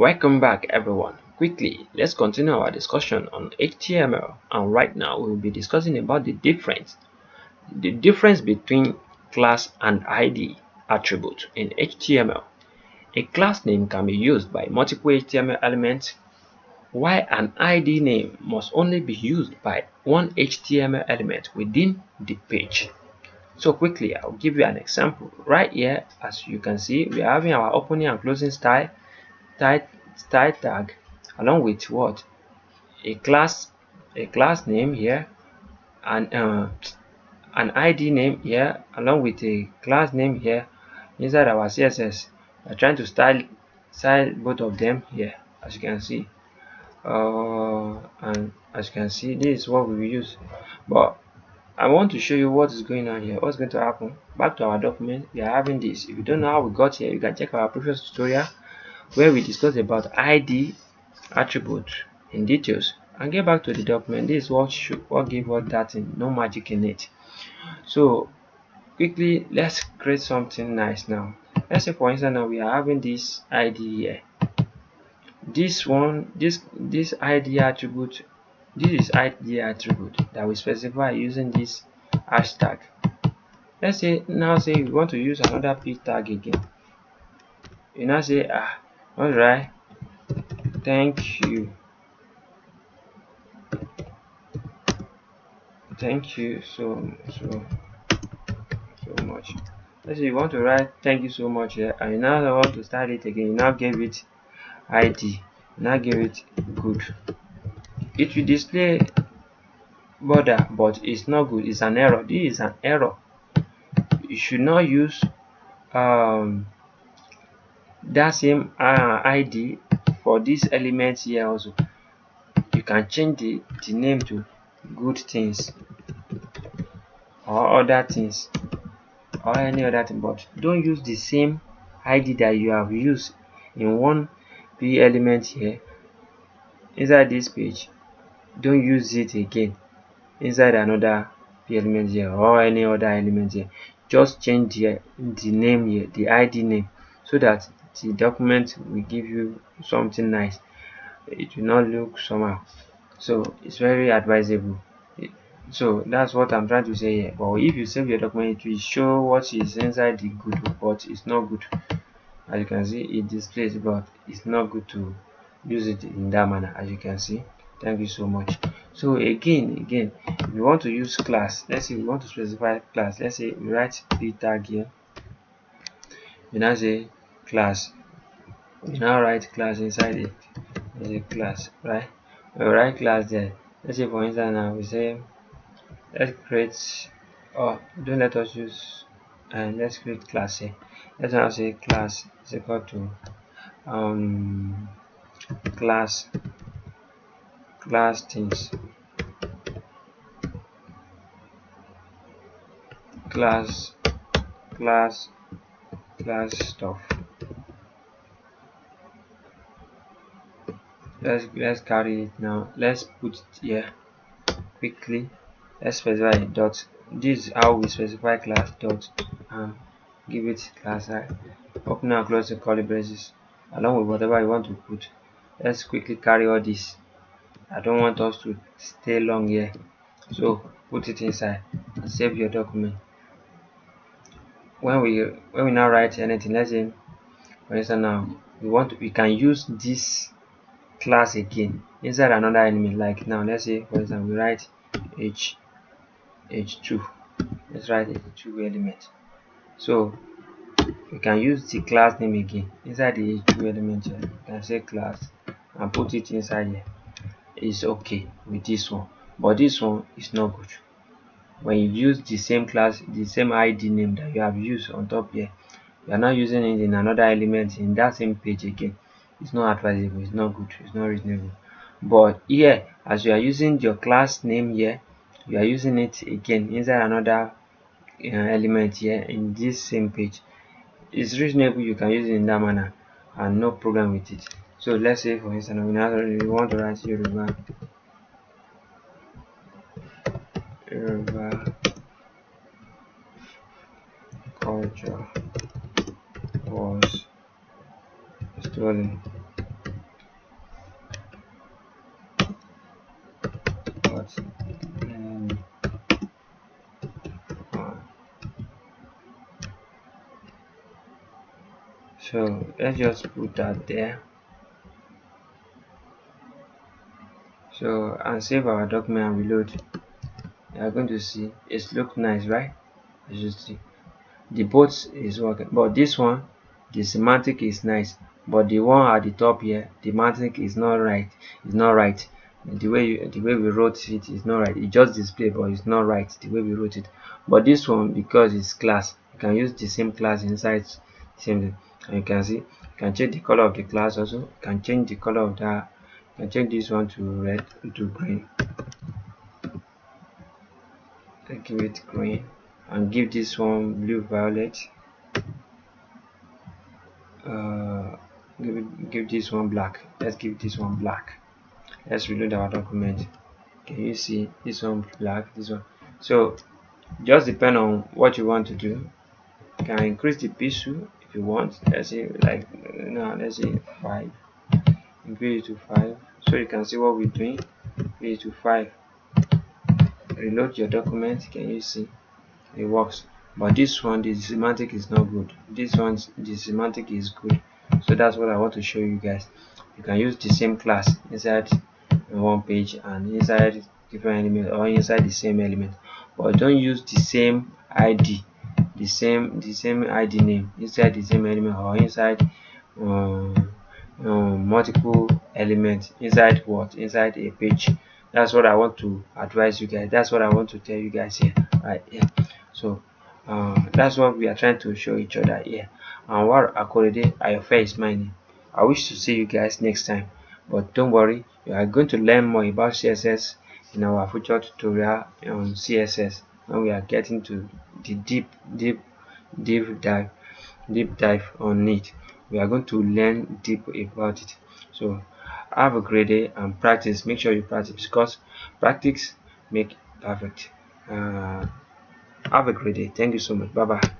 Welcome back everyone. Quickly, let's continue our discussion on HTML, and right now we will be discussing about the difference between class and ID attribute in HTML. A class name can be used by multiple HTML elements, while an ID name must only be used by one HTML element within the page. So quickly, I'll give you an example. Right here, as you can see, we are having our opening and closing style tag along with what, a class name here, and an ID name here along with a class name here inside our CSS. We're trying to style both of them here, as you can see. And as you can see, this is what we will use. But I want to show you what is going on here, what's going to happen. Back to our document, we are having this. If you don't know how we got here, you can check our previous tutorial where we discussed about ID attribute in details, and get back to the document. This is what gave us that thing, no magic in it. So quickly, let's create something nice now. Let's say for instance now we are having this ID here. This ID attribute, this is ID attribute that we specify using this hashtag. Let's say we want to use another p tag again. You now say all right, thank you so much. Let's say you want to write thank you so much here, and you now want to start it again. You now give it ID, you now give it good. It will display border, but it's not good. It's an error. This is an error. You should not use that same ID for these elements here. Also, you can change the name to good things or other things or any other thing, but don't use the same ID that you have used in one p element here inside this page. Don't use it again inside another p element here or any other element here. Just change the name here, the ID name, so that the document will give you something nice. It will not look somehow. So it's very advisable. So that's what I'm trying to say here. But if you save your document, it will show what is inside the good, but it's not good. As you can see, it displays, but it's not good to use it in that manner. As you can see, thank you so much. So again, if you want to use class, let's say we want to specify class. Let's say we write p tag here. We now say class. We now write class inside it. There's a class, right? We write class there. Let's say for instance now we say let's create, don't let us use, and let's create class here. Let's now say class is equal to class things, class stuff. Let's carry it now. Let's put it here quickly. Let's specify a dot. This is how we specify class dot, and give it class open and close the curly braces along with whatever you want to put. Let's quickly carry all this. I don't want us to stay long here, so put it inside and save your document. When we now write anything, let's say for instance now we can use this class again inside another element. Like now let's say for instance we write h2. Let's write h2 element. So we can use the class name again inside the h2 element here. You can say class and put it inside here. It's okay with this one, but this one is not good. When you use the same class, the same ID name that you have used on top here, you are not using it in another element in that same page again. It's not advisable, it's not good, it's not reasonable. But here, as you are using your class name here, you are using it again inside another element here in this same page. It's reasonable, you can use it in that manner and no problem with it. So let's say for instance we want to write Yoruba culture was stolen So let's just put that there. So and save our document and reload. You are going to see it's look nice, right? As you see, the both is working, but this one, the semantic is nice, but the one at the top here, the semantic is not right. It's not right. The way we wrote it is not right. It just display, but it's not right the way we wrote it. But this one, because it's class, you can use the same class inside same thing. And you can see you can change the color of the class also. You can change the color of that. You can change this one to red, to green. Give it green and give this one blue violet. uh, give this one black. Let's give this one black. Let's reload our document. Can you see this one black, this one? So just depend on what you want to do. You can increase the pixel if you want. Let's say like no, let's say 5. Increase it to 5 so you can see what we're doing. Increase it to 5. Reload your document. Can you see it works? But this one, the semantic is not good. This one, the semantic is good. So that's what I want to show you guys. You can use the same class inside one page and inside different element, or inside the same element, but don't use the same id, the same id name inside the same element, or inside multiple elements inside inside a page. That's what I want to advise you guys. That's what I want to tell you guys here, right here. So that's what we are trying to show each other here. And what akorede ayofe is my name. I wish to see you guys next time, but don't worry, you are going to learn more about css in our future tutorial on css, when we are getting to the deep dive deep dive on it. We are going to learn deep about it. So have a great day and practice. Make sure you practice, because practice make perfect. Have a great day. Thank you so much. Bye bye.